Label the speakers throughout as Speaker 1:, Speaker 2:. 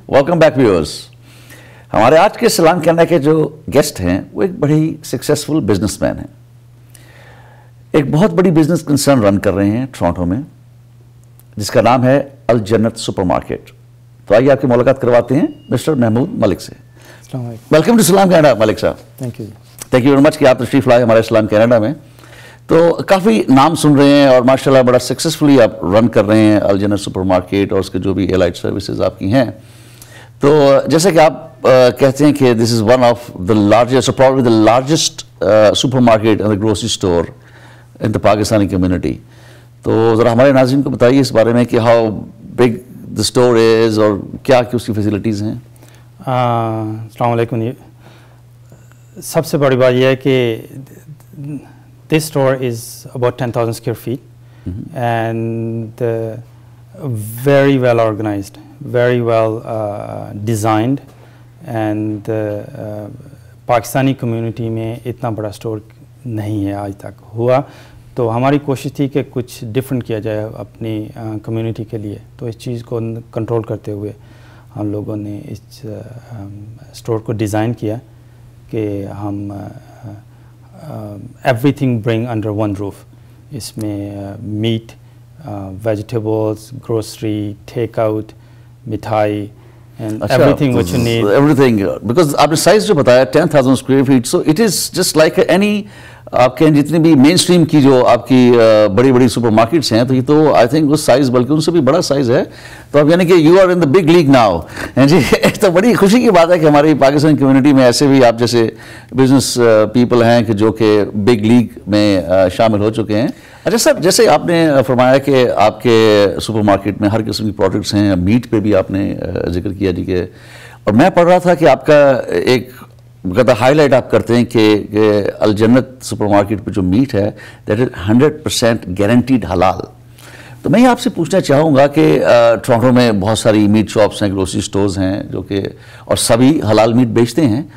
Speaker 1: Welcome back viewers. हमारे आज के सलाम कनाडा के जो गेस्ट हैं वो एक बड़ी सक्सेसफुल बिजनेसमैन हैं। एक बहुत बड़ी बिजनेस कंसर्न रन कर रहे हैं टोरंटो में, जिसका नाम है अल जन्नत सुपरमार्केट। तो आइए आपकी मुलाकात करवाते हैं मिस्टर महमूद मलिक से। वेलकम टू सलाम कनाडा मलिक साहब।
Speaker 2: थैंक यू
Speaker 1: वेरी मच कि आप तशरीफ लाए हमारे सलाम कनाडा में। तो काफ़ी नाम सुन रहे हैं और माशाल्लाह बड़ा सक्सेसफुली आप रन कर रहे हैं अल जन्नत सुपरमार्केट और उसके जो भी एलाइड सर्विसेज आपकी हैं। तो जैसे कि आप कहते हैं कि this is one of the largest, probably the largest supermarket and the grocery store in the Pakistani community. तो ज़रा हमारे नाज़रीन को बताइए इस बारे में कि how big the store is और क्या क्या उसकी फैसिलिटीज़ हैं।
Speaker 2: अस्सलाम वालेकुम। सबसे बड़ी बात यह है कि this store is about 10,000 square feet and very well organized, very well designed and Pakistani community में इतना बड़ा स्टोर नहीं है आज तक हुआ। तो हमारी कोशिश थी कि कुछ डिफरेंट किया जाए अपनी कम्युनिटी के लिए। तो इस चीज़ को कंट्रोल करते हुए हम लोगों ने इस स्टोर को डिज़ाइन किया कि हम everything bring under one roof. इसमें meat, vegetables, grocery, takeout, मिठाई and everything which you need.
Speaker 1: Everything, because आपने साइज जो बताया 10,000 square feet, so it is just like any आपके जितनी भी मेन स्ट्रीम की जो आपकी बड़ी बड़ी सुपर मार्केट्स हैं, तो ये तो आई थिंक उस साइज़ बल्कि उनसे भी बड़ा साइज़ है। तो अब यानी कि you are in the big league now हैं जी। तो बड़ी खुशी की बात है कि हमारी पाकिस्तान कम्युनिटी में ऐसे भी आप जैसे बिजनेस पीपल हैं कि जो कि बिग लीग में शामिल हो चुके हैं। अच्छा सर, जैसे आपने फरमाया कि आपके सुपर मार्केट में हर किस्म की प्रोडक्ट्स हैं, मीट पे भी आपने जिक्र किया जी के, और मैं पढ़ रहा था कि आपका एक हाईलाइट आप करते हैं कि अल जन्नत सुपरमार्केट पे जो मीट है दैट इज 100% गारंटीड हलाल। तो मैं आपसे पूछना चाहूँगा कि टोरंटो में बहुत सारी मीट शॉप्स हैं, ग्रोसरी स्टोर्स हैं जो कि और सभी हलाल मीट बेचते हैं,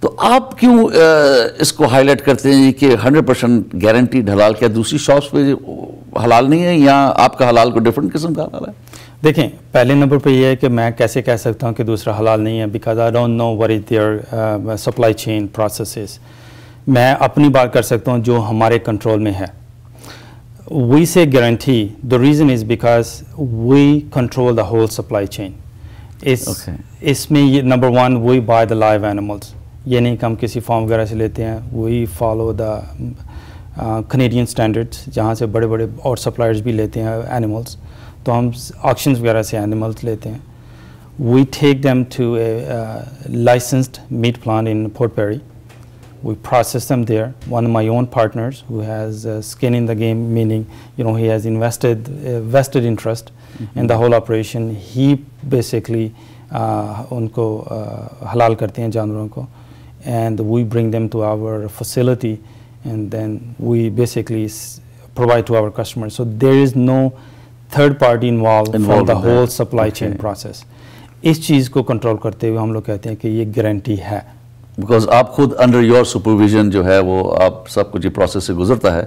Speaker 1: तो आप क्यों इसको हाईलाइट करते हैं कि 100% गारंटीड हलाल? क्या दूसरी शॉप्स पे हलाल नहीं है या आपका हलाल को डिफरेंट किस्म का हलाल है?
Speaker 2: देखें, पहले नंबर पे ये है कि मैं कैसे कह सकता हूँ कि दूसरा हलाल नहीं है, because I don't know what is their supply chain processes. मैं अपनी बात कर सकता हूँ जो हमारे कंट्रोल में है। We say guarantee, the reason is because we control the whole supply chain. इसमें ये number one, we buy the live animals. ये नहीं कि हम किसी फार्म वगैरह से लेते हैं। We follow the Canadian standards, जहाँ से बड़े बड़े और सप्लायर्स भी लेते हैं एनिमल्स। तो हम ऑक्शंस वगैरह से एनिमल्स लेते हैं। We take them to a licensed meat plant in Port Perry. We process them there. One of my own partners who has skin in the game, meaning you know he has invested vested interest in the whole operation. He basically उनको हलाल करते हैं जानवरों को, and we bring them to our facility and then we basically provide to our customers. So there is no third party involve for the whole supply chain process. इस चीज़ को control करते हुए हम लोग कहते हैं कि ये गारंटी है,
Speaker 1: बिकॉज आप खुद अंडर योर सुपरविजन जो है वो आप सब कुछ ये प्रोसेस से गुजरता है,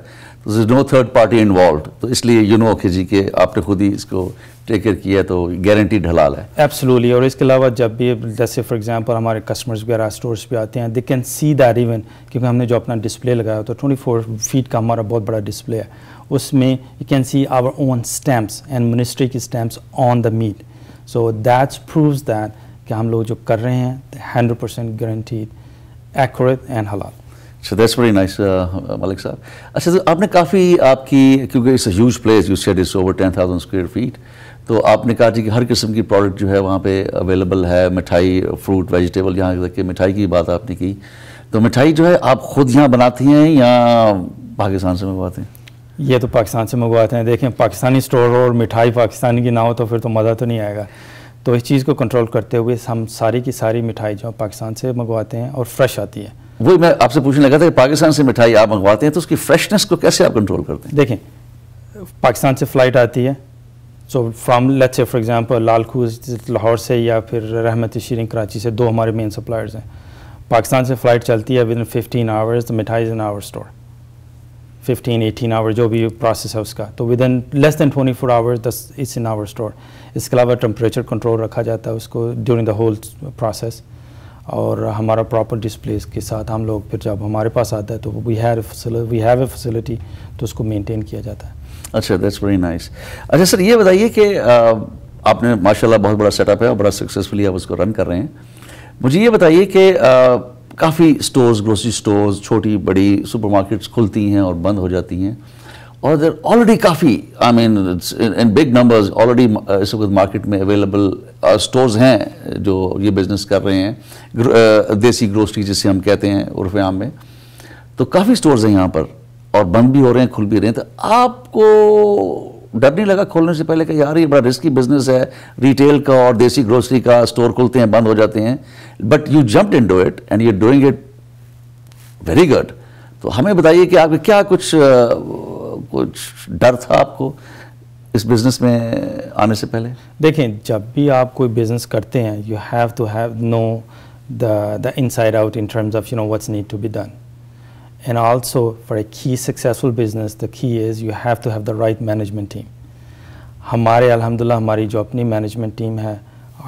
Speaker 1: तो is no third party involve. तो इसलिए यू नो कि जी कि आपने खुद ही इसको टेक केयर किया, तो गारंटीड हलाल है।
Speaker 2: एब्सोल्युटली। और इसके अलावा जब भी जैसे फॉर एग्जांपल हमारे कस्टमर्स वगैरह स्टोर्स पे आते हैं, they can see that even, क्योंकि हमने जो अपना डिस्प्ले लगाया तो 24 फीट का हमारा बहुत बड़ा डिस्प्ले है। उसमें you can see our own stamps and ministry की stamps on the meat. So that's proves that कि हम लोग जो कर रहे हैं 100% गारंटीड, एक्यूरेट एंड हलाल।
Speaker 1: So that's very nice, Malik sahab. अच्छा, तो आपने काफ़ी आपकी, क्योंकि it's a huge place, you said it's over 10,000 square feet, तो आपने कहा जी कि हर किस्म की प्रोडक्ट जो है वहाँ पे अवेलेबल है। मिठाई, फ्रूट, वेजिटेबल, यहाँ तक कि मिठाई की बात आपने की, तो मिठाई जो है आप खुद यहाँ बनाती हैं या पाकिस्तान से मंगवाते हैं?
Speaker 2: ये तो पाकिस्तान से मंगवाते हैं। देखें, पाकिस्तानी स्टोर और मिठाई पाकिस्तानी की ना हो तो फिर तो मज़ा तो नहीं आएगा। तो इस चीज़ को कंट्रोल करते हुए हम सारी की सारी मिठाई जो पाकिस्तान से मंगवाते हैं और फ्रेश आती है।
Speaker 1: वही मैं आपसे पूछने लगा था कि पाकिस्तान से मिठाई आप मंगवाते हैं तो उसकी फ्रेशनेस को कैसे आप कंट्रोल करते हैं?
Speaker 2: देखें, पाकिस्तान से फ़्लाइट आती है, so from let's say for example लालखूज लाहौर से या फिर रहमत शीरिन कराची से, दो हमारे मेन सप्लायर्स हैं। पाकिस्तान से फ़्लाइट चलती है, within 15 hours the mithai is in our store. 15-18 hour जो भी प्रोसेस है उसका, तो within less than 24 hours it's in our store. इसके अलावा टेम्परेचर कंट्रोल रखा जाता है उसको ड्यूरिंग द होल प्रोसेस, और हमारा प्रॉपर डिस्प्लेस के साथ हम लोग फिर जब हमारे पास आता है तो वी हैव ए फैसिलिटी तो उसको मेंटेन किया जाता है।
Speaker 1: अच्छा, दैट्स वेरी नाइस। अच्छा सर, ये बताइए कि आपने माशाल्लाह बहुत बड़ा सेटअप है और बड़ा सक्सेसफुली आप उसको रन कर रहे हैं। मुझे ये बताइए कि काफ़ी स्टोर्स, ग्रोसरी स्टोर्स, छोटी बड़ी सुपरमार्केट्स खुलती हैं और बंद हो जाती हैं, और देर ऑलरेडी काफ़ी I mean in big numbers already इस वक्त मार्केट में अवेलेबल स्टोर्स हैं जो ये बिज़नेस कर रहे हैं, देसी ग्रोसरी जिसे हम कहते हैं उर्फ़ आम में। तो काफ़ी स्टोर्स हैं यहाँ पर और बंद भी हो रहे हैं, खुल भी रहे हैं। तो आपको डर नहीं लगा खोलने से पहले कि यार ये बड़ा रिस्की बिजनेस है, रिटेल का और देसी ग्रोसरी का, स्टोर खुलते हैं बंद हो जाते हैं, but you jumped into it and you are doing it very good. तो हमें बताइए कि आपके क्या कुछ डर था आपको इस बिजनेस में आने से पहले?
Speaker 2: देखें, जब भी आप कोई बिजनेस करते हैं you have to have know the inside out in terms of what's need to be done, and also for a key successful business the key is you have to have the right management team. हमारे अल्हम्दुलिल्लाह हमारी जो अपनी management team है,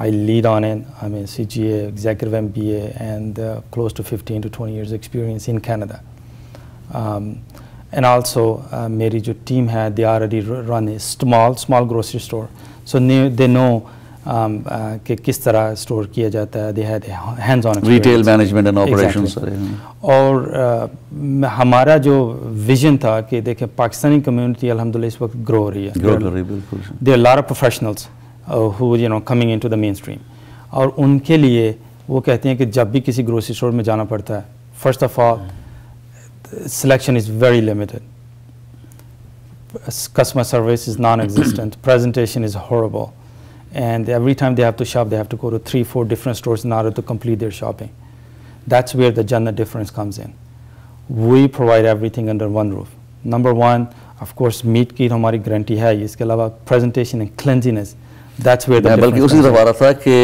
Speaker 2: I lead on it. I'm a CGA, executive MBA, and close to 15 to 20 years experience in Canada. And also मेरी जो team है they already run a small grocery store, so they know कि किस तरह store किया जाता है। they had hands on
Speaker 1: retail management and operations.
Speaker 2: और हमारा जो विजन था कि देखें पाकिस्तानी कम्युनिटी अल्हम्दुलिल्लाह इस वक्त ग्रो हो रही है,
Speaker 1: बिल्कुल।
Speaker 2: There are lot of professionals who coming into the mainstream, और उनके लिए वो कहते हैं कि जब भी किसी ग्रोसरी स्टोर में जाना पड़ता है, first of all selection is very limited, customer service is non-existent, presentation is horrible, and every time they have to shop they have to go to 3-4 different stores in order to complete their shopping. That's where the Jannah difference comes in. We provide everything under one roof. Number one, of course, meat की हमारी guarantee है, इसके अलावा presentation and cleanliness, that's where the difference
Speaker 1: बल्कि उसी तरफ आ रहा था कि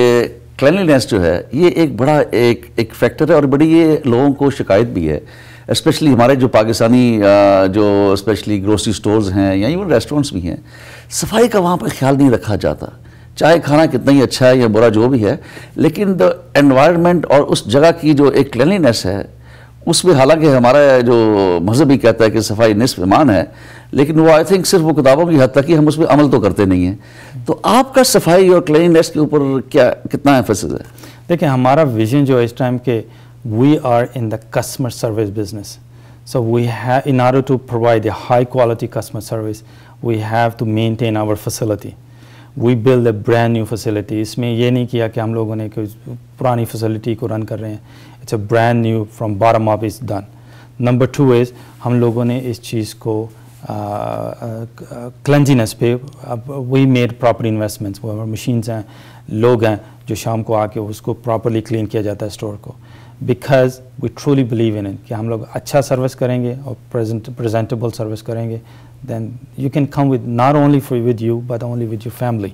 Speaker 1: cleanliness जो है ये एक बड़ा एक फैक्टर है और बड़ी ये लोगों को शिकायत भी है, स्पेशली हमारे जो पाकिस्तानी जो स्पेशली ग्रोसरी स्टोर्स हैं या इवन रेस्टोरेंट्स भी हैं, सफाई का वहाँ पर ख्याल नहीं रखा जाता, चाहे खाना कितना ही अच्छा है या बुरा जो भी है, लेकिन द एनवायरनमेंट और उस जगह की जो एक क्लीनलीनेस है उसमें, हालांकि हमारा जो मज़हब भी कहता है कि सफाई निस्फ ईमान है, लेकिन वो आई थिंक सिर्फ वो किताबों की हद तक ही हम उसमें अमल तो करते नहीं हैं। तो आपका सफाई और क्लीनलीनेस के ऊपर कितना एम्फेसिस है?
Speaker 2: देखिए, हमारा विजन जो है इस टाइम के, we are in the customer service business, so we have, in order to provide a high quality customer service, we have to maintain our facility. We build a brand new facility. इसमें ये नहीं किया कि हम लोगों ने कोई पुरानी facility को run कर रहे हैं, it's a brand new from bottom up is done. Number two is हम लोगों ने इस चीज़ को cleanliness पे we made proper investments, वो हमारे machines हैं, लोग हैं जो शाम को आके उसको properly clean किया जाता है store को, because we truly believe in it कि हम लोग अच्छा सर्विस करेंगे और presentable सर्विस करेंगे, then you can come with not only with you but only with your family,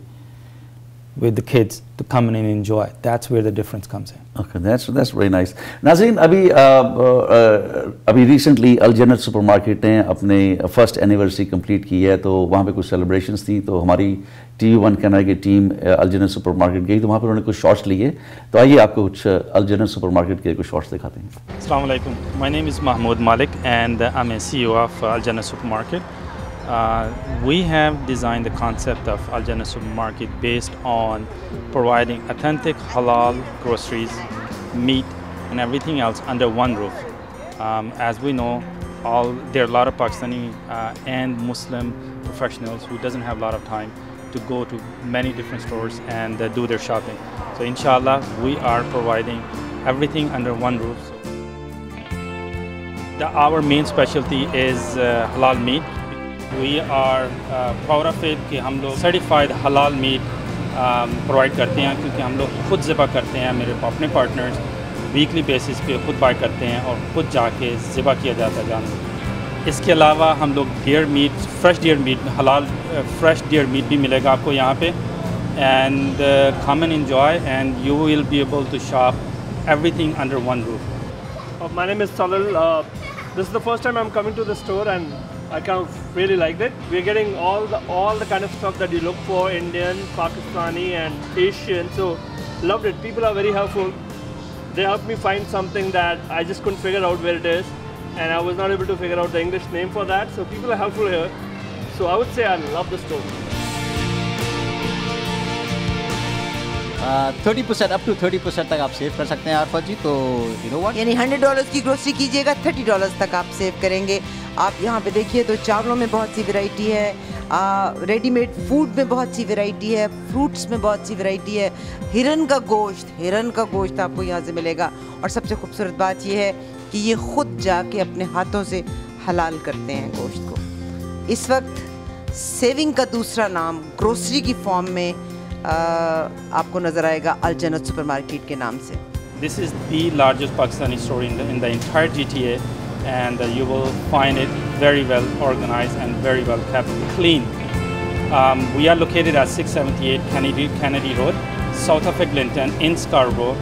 Speaker 2: with the kids to come in and enjoy. That's where the difference comes in.
Speaker 1: Okay, that's very nice. नाज़रीन, अभी recently अल जन्नत supermarket ने अपने first anniversary complete की है, तो वहाँ पे कुछ सेलिब्रेशंस थी, तो हमारी TV1 कैनाडा की टीम अल जन्नत सुपरमार्केट गई, तो वहाँ पर उन्होंने कुछ शॉट्स लिए, तो आइए आपको कुछ अल जन्नत सुपरमार्केट के कुछ शॉट्स दिखाते हैं।
Speaker 2: अस्सलाम वालेकुम, my name is Mahmoud Malik and I'm a CEO of Al Jannah Supermarket. We have designed the concept of Al Jannah Supermarket based on providing authentic halal groceries, meat and everything else under one roof. As we know, there are a lot of Pakistani and Muslim professionals who doesn't have a lot of time to go to many different stores and do their shopping. So inshallah, we are providing everything under one roof. Our main specialty is halal meat. We are proud of it कि हम लोग certified halal meat provide करते हैं, क्योंकि हम लोग खुद ज़िबा करते हैं, मेरे अपने पार्टनर्स वीकली बेसिस पे खुद बाय करते हैं और खुद जाके ज़िबा किया जाता है जानवर। इसके अलावा हम लोग deer meat, fresh deer meat, हलाल फ्रेश डियर मीट भी मिलेगा आपको यहाँ पे, and come and enjoy and you will be able to shop everything under one roof.
Speaker 3: My name is Salil. This is the first time I'm coming to the store, and I kind of really liked it. We're getting all the kind of stuff that you look for, Indian, Pakistani and Asian. So loved it. People are very helpful. They helped me find something that I just couldn't figure out where it is. And I was not able to figure out the English name for that. So people are helpful here. So I would say I love the store.
Speaker 4: 30% up to 30% तक आप save कर सकते हैं आरफत जी, तो you know what,
Speaker 5: यानी $100 की grocery कीजिएगा $30 तक आप सेव करेंगे। आप यहाँ पे देखिए तो चावलों में बहुत सी वैरायटी है, रेडीमेड फूड में बहुत सी वैरायटी है, फ्रूट्स में बहुत सी वैरायटी है, हिरन का गोश्त आपको यहाँ से मिलेगा। और सबसे खूबसूरत बात यह है कि ये खुद जाके अपने हाथों से हलाल करते हैं गोश्त को। इस वक्त सेविंग का दूसरा नाम ग्रोसरी की फॉर्म में आपको नज़र आएगा अल जन्नत सुपरमार्केट के नाम से।
Speaker 2: This is the largest Pakistani store in the entire GTA, and you will find it very well organized and very well kept clean. We are located at 678 Kennedy Road, south of Eglinton in Scarborough.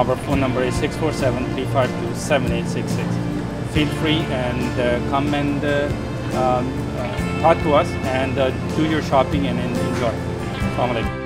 Speaker 2: Our phone number is 647-352-7866. Feel free and come and talk to us and do your shopping and enjoy. Assalamu alaikum.